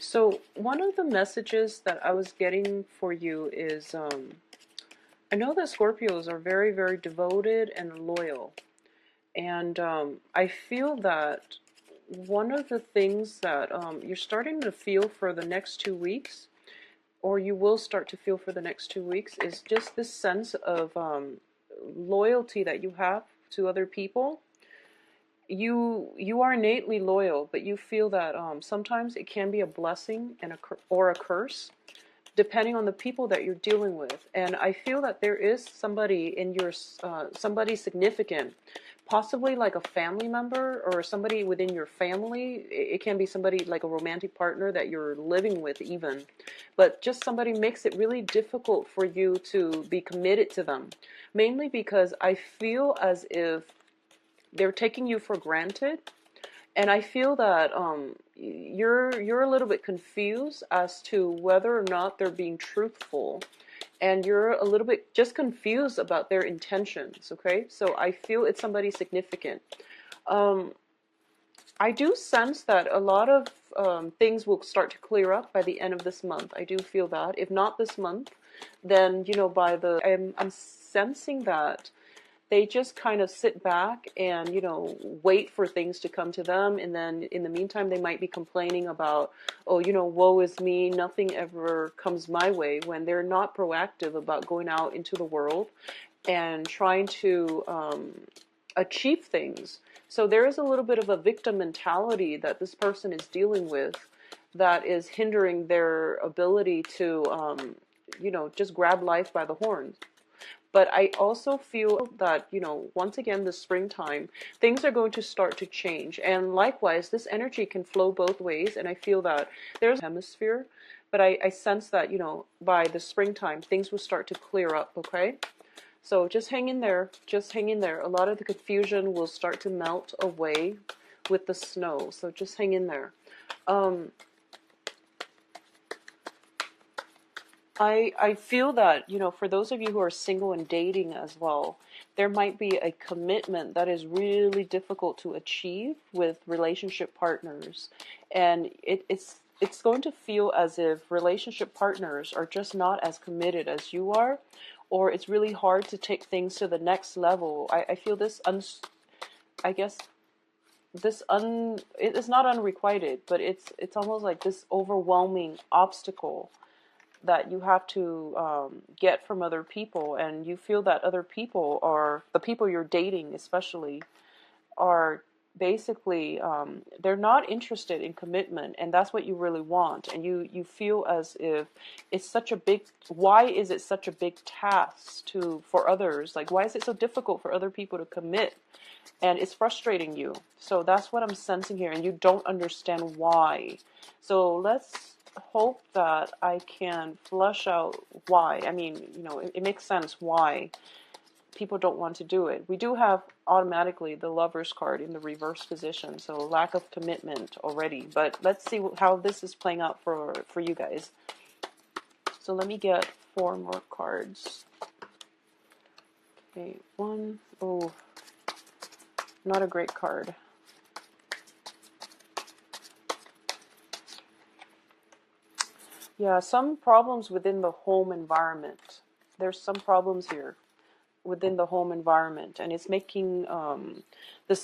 So one of the messages that I was getting for you is I know that Scorpios are very, very devoted and loyal. And I feel that one of the things that you're starting to feel for the next 2 weeks, or you will start to feel for the next 2 weeks, is just this sense of loyalty that you have to other people. You are innately loyal, but you feel that sometimes it can be a blessing and or a curse, depending on the people that you're dealing with. And I feel that there is somebody in your somebody significant, possibly like a family member or somebody within your family. It can be somebody like a romantic partner that you're living with even, but just somebody makes it really difficult for you to be committed to them, mainly because I feel as if they're taking you for granted. And I feel that you're a little bit confused as to whether or not they're being truthful, and you're a little bit just confused about their intentions. Okay, so I feel it's somebody significant. Um, I do sense that a lot of things will start to clear up by the end of this month. I do feel that. If not this month, then by I'm sensing that they just kind of sit back and wait for things to come to them, and then in the meantime they might be complaining about, oh, woe is me, nothing ever comes my way, when they're not proactive about going out into the world and trying to achieve things. So there is a little bit of a victim mentality that this person is dealing with that is hindering their ability to just grab life by the horns. But I also feel that, once again, this springtime, things are going to start to change. And likewise, this energy can flow both ways. And I feel that there's a hemisphere, but I sense that, by the springtime, things will start to clear up, okay? So just hang in there. Just hang in there. A lot of the confusion will start to melt away with the snow. So just hang in there. Um, I feel that, for those of you who are single and dating as well, there might be a commitment that is really difficult to achieve with relationship partners. And it's going to feel as if relationship partners are just not as committed as you are, or it's really hard to take things to the next level. I feel this, I guess, it is not unrequited, but it's almost like this overwhelming obstacle that you have to get from other people, and you feel that other people, or the people you're dating especially, are basically they're not interested in commitment, and that's what you really want. And you feel as if it's such a big, why is it such a big task for others, like why is it so difficult for other people to commit, and it's frustrating you. So that's what I'm sensing here, and you don't understand why. So let's hope that I can flush out why. I mean, it makes sense why people don't want to do it. We do have automatically the Lover's card in the reverse position, so lack of commitment already. But let's see how this is playing out for you guys. So let me get 4 more cards. Okay, one. Oh, not a great card. Yeah, some problems within the home environment. There's some problems here within the home environment, and it's making the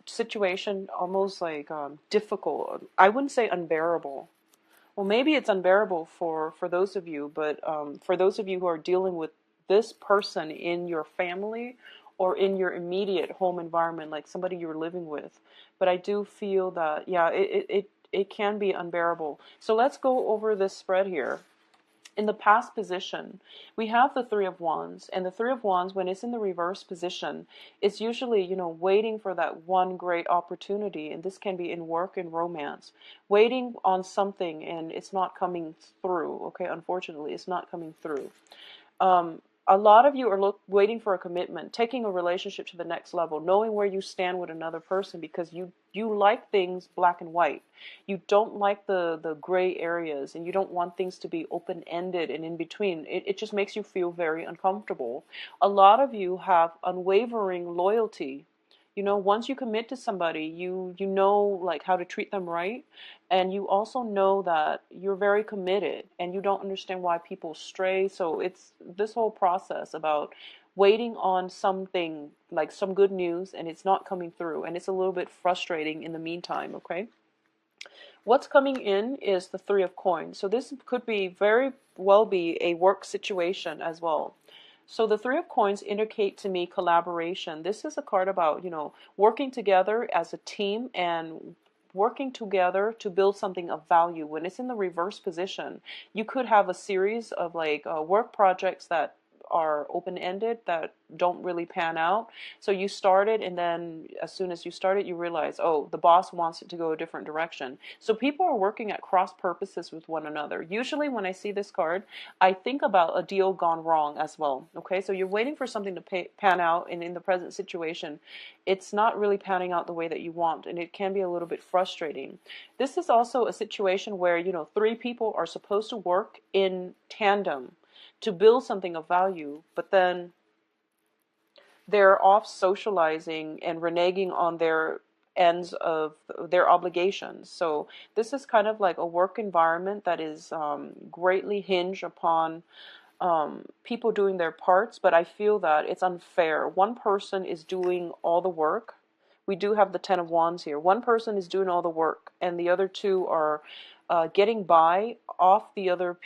situation almost like difficult. I wouldn't say unbearable. Well, maybe it's unbearable for those of you, but for those of you who are dealing with this person in your family or in your immediate home environment, like somebody you're living with. But I do feel that, yeah, it can be unbearable. So let's go over this spread here. In the past position, we have the Three of Wands, and the Three of Wands, when it's in the reverse position, it's usually, waiting for that one great opportunity, and this can be in work and romance, waiting on something, and it's not coming through, okay? Unfortunately, it's not coming through. A lot of you are waiting for a commitment, taking a relationship to the next level, knowing where you stand with another person, because you like things black and white. You don't like the gray areas, and you don't want things to be open-ended and in between. It just makes you feel very uncomfortable. A lot of you have unwavering loyalty. You know, once you commit to somebody, you know like how to treat them right, and you also know that you're very committed, and you don't understand why people stray. So it's this whole process about waiting on something like some good news, and it's not coming through, and it's a little bit frustrating in the meantime, okay? What's coming in is the Three of Coins. So this could be very well be a work situation as well. So the Three of Coins indicate to me collaboration. This is a card about, you know, working together as a team and working together to build something of value. When it's in the reverse position, you could have a series of like work projects that are open-ended that don't really pan out. So you started, and then as soon as you started, you realize, oh, the boss wants it to go a different direction. So people are working at cross purposes with one another. Usually when I see this card, I think about a deal gone wrong as well. Okay, so you're waiting for something to pan out, and in the present situation, it's not really panning out the way that you want, and it can be a little bit frustrating. This is also a situation where, you know, three people are supposed to work in tandem to build something of value, but then they're off socializing and reneging on their ends of their obligations. So this is kind of like a work environment that is greatly hinged upon people doing their parts, but I feel that it's unfair. One person is doing all the work. We do have the Ten of Wands here. One person is doing all the work, and the other two are getting by off the other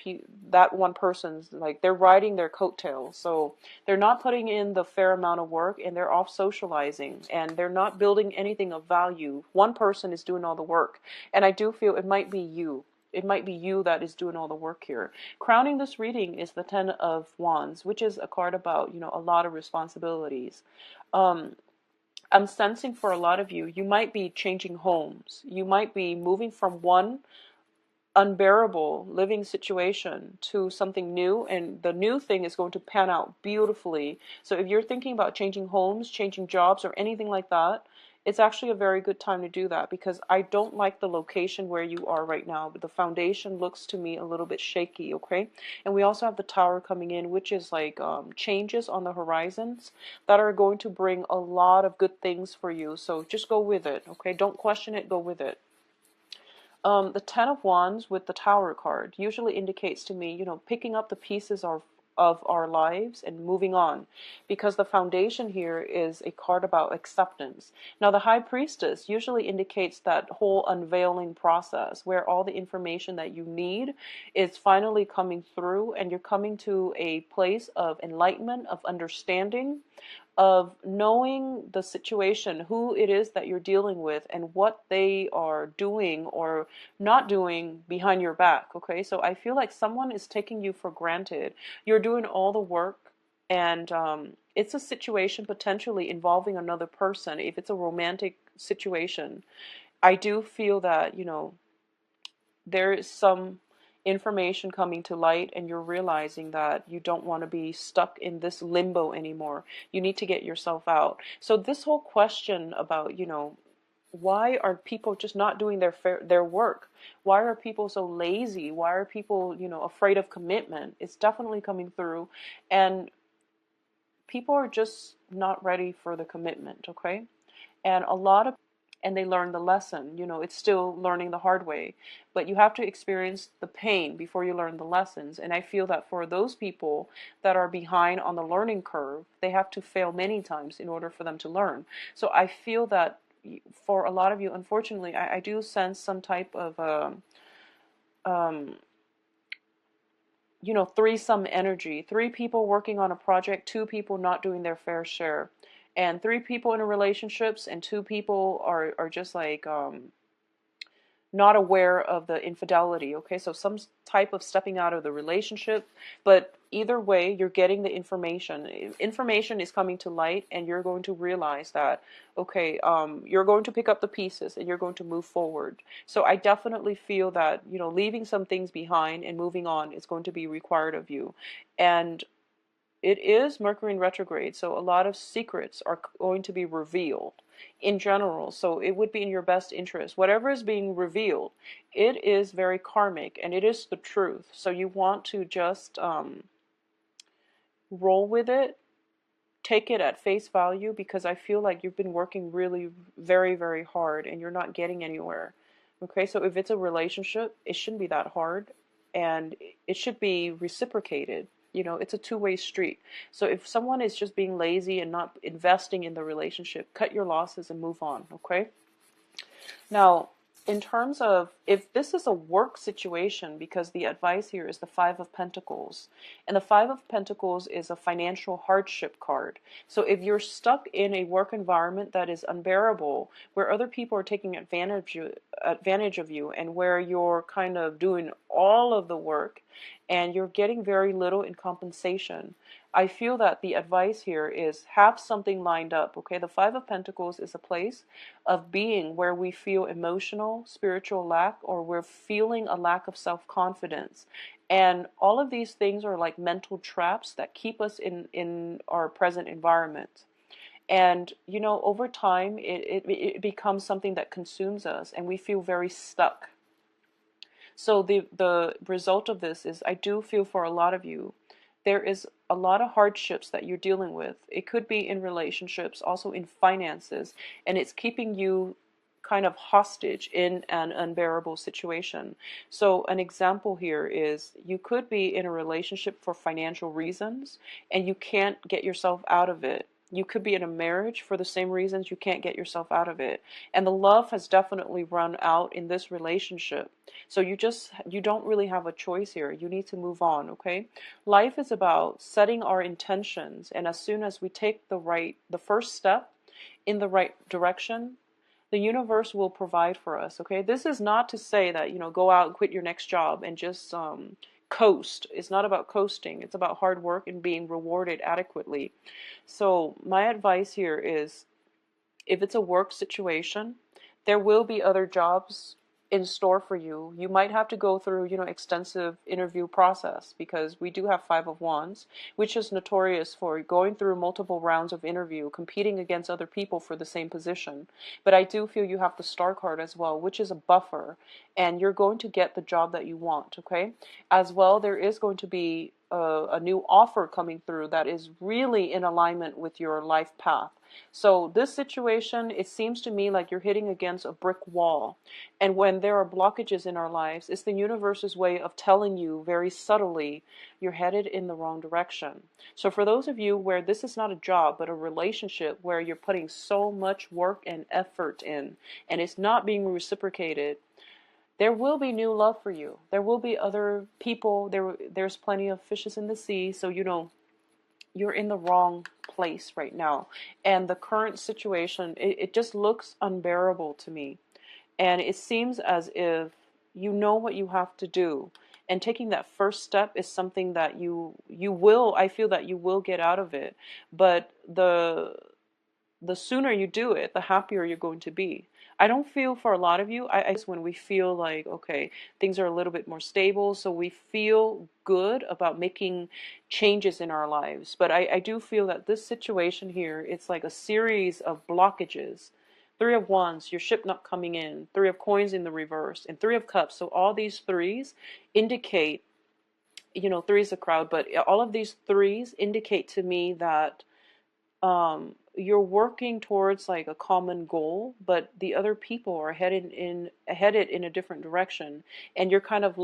that one person's, like they're riding their coattails. So they're not putting in the fair amount of work, and they're off socializing, and they're not building anything of value. One person is doing all the work, and I do feel it might be you. It might be you that is doing all the work here. Crowning this reading is the Ten of Wands, which is a card about, you know, a lot of responsibilities. I'm sensing for a lot of you, you might be changing homes. You might be moving from one unbearable living situation to something new, and the new thing is going to pan out beautifully. So if you're thinking about changing homes, changing jobs, or anything like that, it's actually a very good time to do that, because I don't like the location where you are right now. But the foundation looks to me a little bit shaky, okay? And we also have the Tower coming in, which is like changes on the horizons that are going to bring a lot of good things for you. So just go with it, okay? Don't question it, go with it. The Ten of Wands with the Tower card usually indicates to me, you know, picking up the pieces of our lives and moving on, because the foundation here is a card about acceptance. Now, the High Priestess usually indicates that whole unveiling process where all the information that you need is finally coming through, and you're coming to a place of enlightenment, of understanding, of knowing the situation, who it is that you're dealing with, and what they are doing or not doing behind your back. Okay, so I feel like someone is taking you for granted. You're doing all the work, and it's a situation potentially involving another person. If it's a romantic situation, I do feel that, you know, there is some information coming to light, and you're realizing that you don't want to be stuck in this limbo anymore. You need to get yourself out. So this whole question about, you know, why are people just not doing their work? Why are people so lazy? Why are people, you know, afraid of commitment? It's definitely coming through, and people are just not ready for the commitment, okay? And a lot of, and they learn the lesson. You know, it's still learning the hard way, but you have to experience the pain before you learn the lessons. And I feel that for those people that are behind on the learning curve, they have to fail many times in order for them to learn. So I feel that for a lot of you, unfortunately, I do sense some type of you know, threesome energy. Three people working on a project, two people not doing their fair share, and three people in a relationships, and two people are just like not aware of the infidelity. Okay, so some type of stepping out of the relationship, but either way, you're getting the information. Information is coming to light, and you're going to realize that, okay, you're going to pick up the pieces, and you're going to move forward. So I definitely feel that, you know, leaving some things behind and moving on is going to be required of you. And it is Mercury in retrograde, so a lot of secrets are going to be revealed in general. So it would be in your best interest. Whatever is being revealed, it is very karmic, and it is the truth. So you want to just roll with it, take it at face value, because I feel like you've been working really very, very hard and you're not getting anywhere. Okay, so if it's a relationship, it shouldn't be that hard, and it should be reciprocated. You know, it's a two-way street. So if someone is just being lazy and not investing in the relationship, cut your losses and move on, okay? Now, in terms of if this is a work situation, because the advice here is the Five of Pentacles, and the Five of Pentacles is a financial hardship card. So if you're stuck in a work environment that is unbearable, where other people are taking advantage of you, and where you're kind of doing all of the work and you're getting very little in compensation, I feel that the advice here is have something lined up, okay? The Five of Pentacles is a place of being where we feel emotional, spiritual lack, or we're feeling a lack of self-confidence. And all of these things are like mental traps that keep us in our present environment. And, you know, over time, it becomes something that consumes us, and we feel very stuck. So the result of this is I do feel for a lot of you, there is a lot of hardships that you're dealing with. It could be in relationships, also in finances, and it's keeping you kind of hostage in an unbearable situation. So an example here is you could be in a relationship for financial reasons and you can't get yourself out of it. You could be in a marriage for the same reasons you can't get yourself out of it. And the love has definitely run out in this relationship. So you don't really have a choice here. You need to move on, okay? Life is about setting our intentions, and as soon as we take the first step in the right direction, the universe will provide for us, okay? This is not to say that, you know, go out and quit your next job and just coast. It's not about coasting. It's about hard work and being rewarded adequately. So my advice here is, if it's a work situation, there will be other jobs in store for you. You might have to go through, you know, extensive interview process, because we do have Five of Wands, which is notorious for going through multiple rounds of interview, competing against other people for the same position. But I do feel you have the Star card as well, which is a buffer, and you're going to get the job that you want, okay? As well, there is going to be a new offer coming through that is really in alignment with your life path. So this situation, it seems to me like you're hitting against a brick wall. And when there are blockages in our lives, it's the universe's way of telling you very subtly you're headed in the wrong direction. So for those of you where this is not a job, but a relationship where you're putting so much work and effort in, and it's not being reciprocated, there will be new love for you. There will be other people. There's plenty of fishes in the sea. So, you know, you're in the wrong place right now. And the current situation, it just looks unbearable to me. And it seems as if you know what you have to do. And taking that first step is something that I feel that you will get out of it. But the sooner you do it, the happier you're going to be. I don't feel for a lot of you, I when we feel like, okay, things are a little bit more stable, so we feel good about making changes in our lives. But I do feel that this situation here, it's like a series of blockages. Three of Wands, your ship not coming in. Three of Coins in the reverse. And Three of Cups. So all these threes indicate, you know, three is a crowd, but all of these threes indicate to me that you're working towards like a common goal, but the other people are headed in a different direction, and you're kind of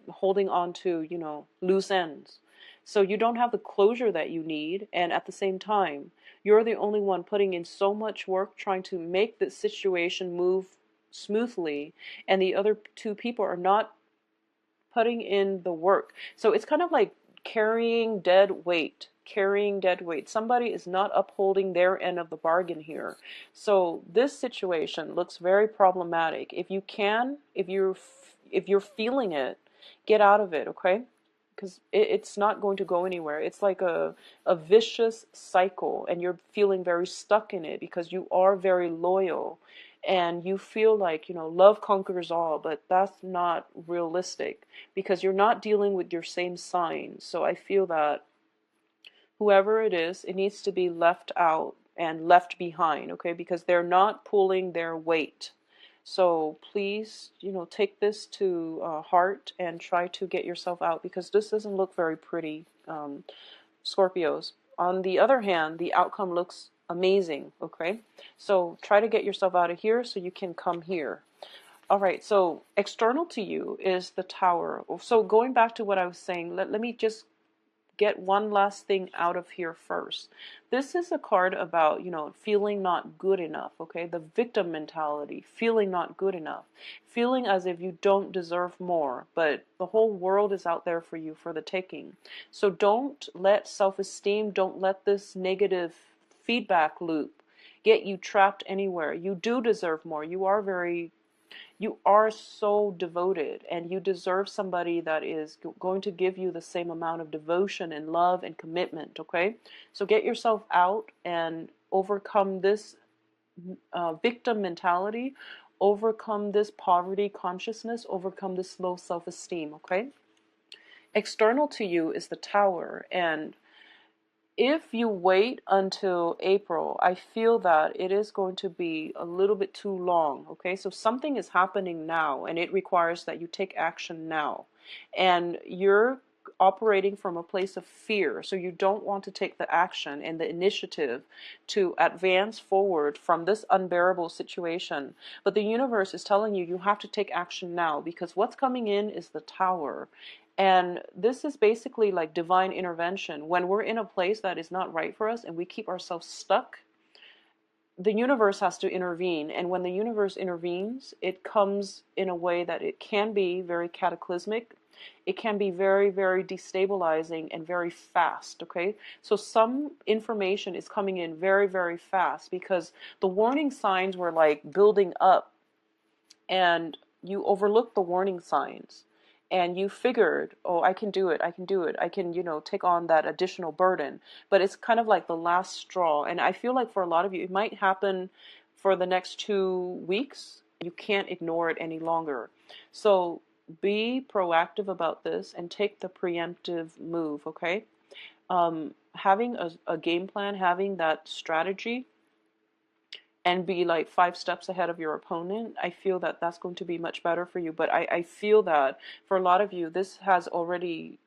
holding on to, you know, loose ends. So you don't have the closure that you need, and at the same time, you're the only one putting in so much work trying to make the situation move smoothly, and the other two people are not putting in the work. So it's kind of like carrying dead weight. Somebody is not upholding their end of the bargain here. So this situation looks very problematic. If you're feeling it, get out of it, okay? Because it's not going to go anywhere. It's like a vicious cycle, and you're feeling very stuck in it because you are very loyal. And you feel like, you know, love conquers all, but that's not realistic because you're not dealing with your same sign. So I feel that whoever it is, it needs to be left out and left behind, okay? Because they're not pulling their weight. So please, you know, take this to heart and try to get yourself out, because this doesn't look very pretty, Scorpios. on the other hand, the outcome looks amazing, okay? So try to get yourself out of here so you can come here. All right, so external to you is the Tower. So going back to what I was saying, let me just get one last thing out of here first. This is a card about, feeling not good enough, okay? The victim mentality, feeling not good enough, feeling as if you don't deserve more, but the whole world is out there for you for the taking. So don't let self-esteem, don't let this negative feedback loop get you trapped anywhere. You do deserve more. You are so devoted, and you deserve somebody that is going to give you the same amount of devotion and love and commitment, okay? So get yourself out and overcome this victim mentality, overcome this poverty consciousness, overcome this low self-esteem, okay? External to you is the Tower, and if you wait until April, I feel that it is going to be a little bit too long, okay? So something is happening now, and it requires that you take action now. And you're operating from a place of fear, so you don't want to take the action and the initiative to advance forward from this unbearable situation. But the universe is telling you have to take action now, because what's coming in is the Tower. And this is basically like divine intervention. When we're in a place that is not right for us and we keep ourselves stuck, the universe has to intervene. And when the universe intervenes, it comes in a way that it can be very cataclysmic. It can be very, very destabilizing and very fast, okay? So some information is coming in very, very fast because the warning signs were like building up, and you overlooked the warning signs. And you figured, oh, I can do it, I can do it, I can, take on that additional burden. But it's kind of like the last straw. And I feel like for a lot of you, it might happen for the next 2 weeks. You can't ignore it any longer. So be proactive about this and take the preemptive move, okay? Having a game plan, having that strategy, and be like 5 steps ahead of your opponent, I feel that that's going to be much better for you. But I feel that for a lot of you, this has already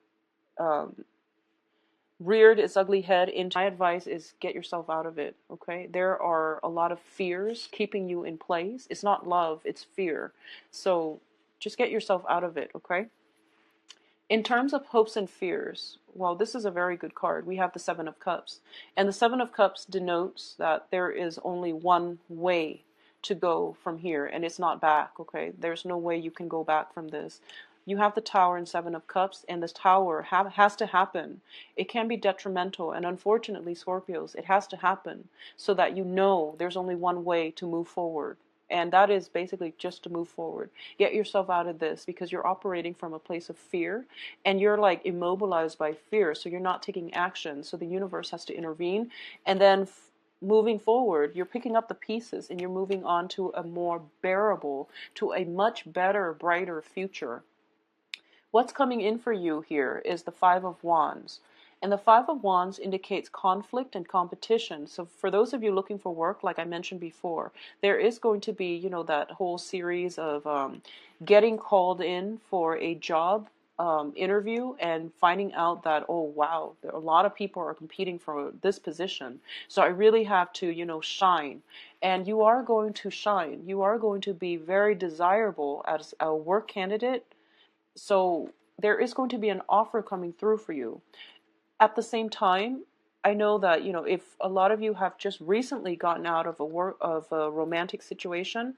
reared its ugly head into. My advice is get yourself out of it, okay? There are a lot of fears keeping you in place. It's not love, it's fear. So just get yourself out of it, okay? In terms of hopes and fears, well, this is a very good card. We have the Seven of Cups. And the Seven of Cups denotes that there is only one way to go from here, and it's not back, okay? There's no way you can go back from this. You have the Tower and Seven of Cups, and this Tower has to happen. It can be detrimental, and unfortunately, Scorpios, it has to happen so that you know there's only one way to move forward. And that is basically just to move forward. Get yourself out of this, because you're operating from a place of fear and you're like immobilized by fear. So you're not taking action. So the universe has to intervene. And then moving forward, you're picking up the pieces and you're moving on to a more bearable, to a much better, brighter future. What's coming in for you here is the Five of Wands. And the Five of Wands indicates conflict and competition. So for those of you looking for work, like I mentioned before, there is going to be, that whole series of getting called in for a job interview and finding out that, oh, wow, a lot of people are competing for this position. So I really have to, shine. And you are going to shine. You are going to be very desirable as a work candidate. So there is going to be an offer coming through for you. At the same time, I know that, if a lot of you have just recently gotten out of a romantic situation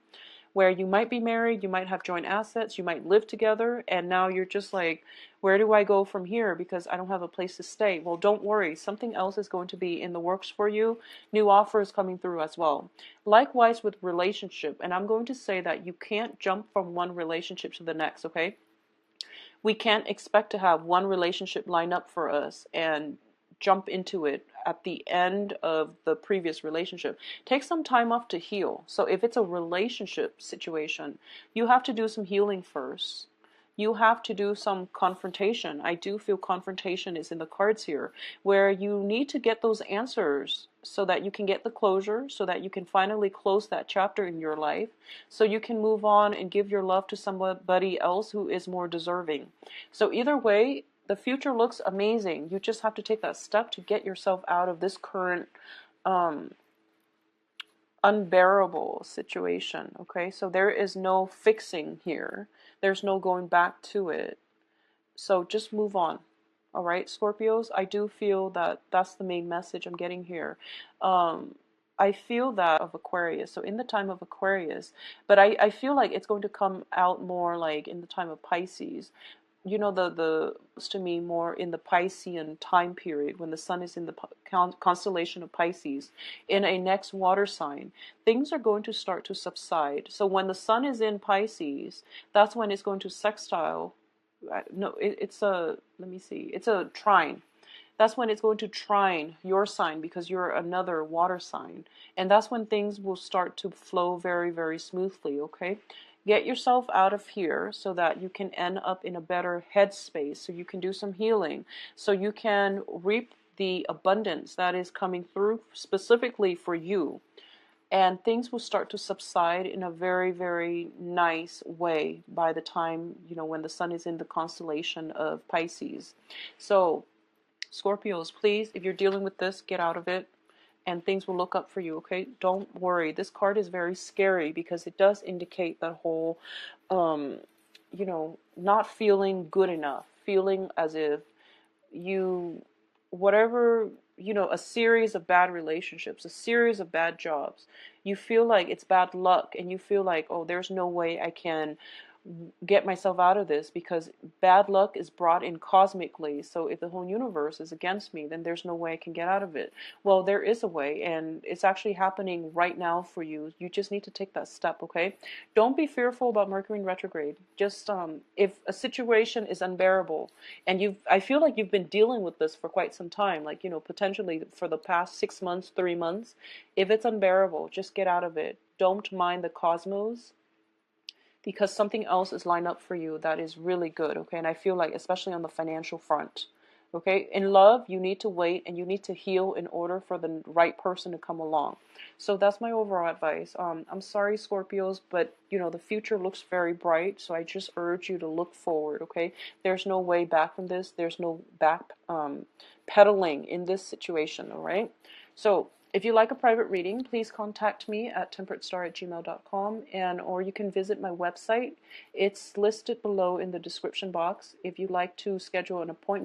where you might be married, you might have joint assets, you might live together, and now you're just like, where do I go from here because I don't have a place to stay? Well, don't worry. Something else is going to be in the works for you. New offers coming through as well. Likewise with relationship, and I'm going to say that you can't jump from one relationship to the next, okay? We can't expect to have one relationship line up for us and jump into it at the end of the previous relationship. Take some time off to heal. So if it's a relationship situation, you have to do some healing first. You have to do some confrontation. I do feel confrontation is in the cards here, where you need to get those answers so that you can get the closure, so that you can finally close that chapter in your life, so you can move on and give your love to somebody else who is more deserving. So either way, The future looks amazing. You just have to take that step to get yourself out of this current um, unbearable situation. Okay, so there is no fixing here. There's no going back to it. So just move on. All right, Scorpios, I do feel that that's the main message I'm getting here. I feel that of Aquarius. So in the time of Aquarius, but I feel like it's going to come out more like in the time of Pisces. You know, the to me more in the Piscean time period when the sun is in the constellation of Pisces in a next water sign, things are going to start to subside. So when the sun is in Pisces, that's when it's going to sextile. No, it's a, let me see, it's a trine. That's when it's going to trine your sign because you're another water sign. And that's when things will start to flow very, very smoothly, okay? Get yourself out of here so that you can end up in a better headspace, so you can do some healing, so you can reap the abundance that is coming through specifically for you. And things will start to subside in a very, very nice way by the time, you know, when the sun is in the constellation of Pisces. So Scorpios, please, if you're dealing with this, get out of it and things will look up for you, okay? Don't worry. This card is very scary because it does indicate that whole, you know, not feeling good enough, feeling as if you, whatever, you know, a series of bad relationships, a series of bad jobs, you feel like it's bad luck and you feel like, oh, there's no way I can get myself out of this because bad luck is brought in cosmically. So if the whole universe is against me, then there's no way I can get out of it. Well, there is a way, and it's actually happening right now for you. You just need to take that step, okay? Don't be fearful about Mercury in retrograde. Just if a situation is unbearable and I feel like you've been dealing with this for quite some time, like, you know, potentially for the past 6 months, 3 months, if it's unbearable, just get out of it. Don't mind the cosmos, because something else is lined up for you that is really good, okay? And I feel like, especially on the financial front, okay? In love, you need to wait and you need to heal in order for the right person to come along. So that's my overall advice. I'm sorry, Scorpios, but, you know, the future looks very bright, so I just urge you to look forward, okay? There's no way back from this. There's no back pedaling in this situation, all right? So if you like a private reading, please contact me at temperatestar@gmail.com, or you can visit my website. It's listed below in the description box. If you'd like to schedule an appointment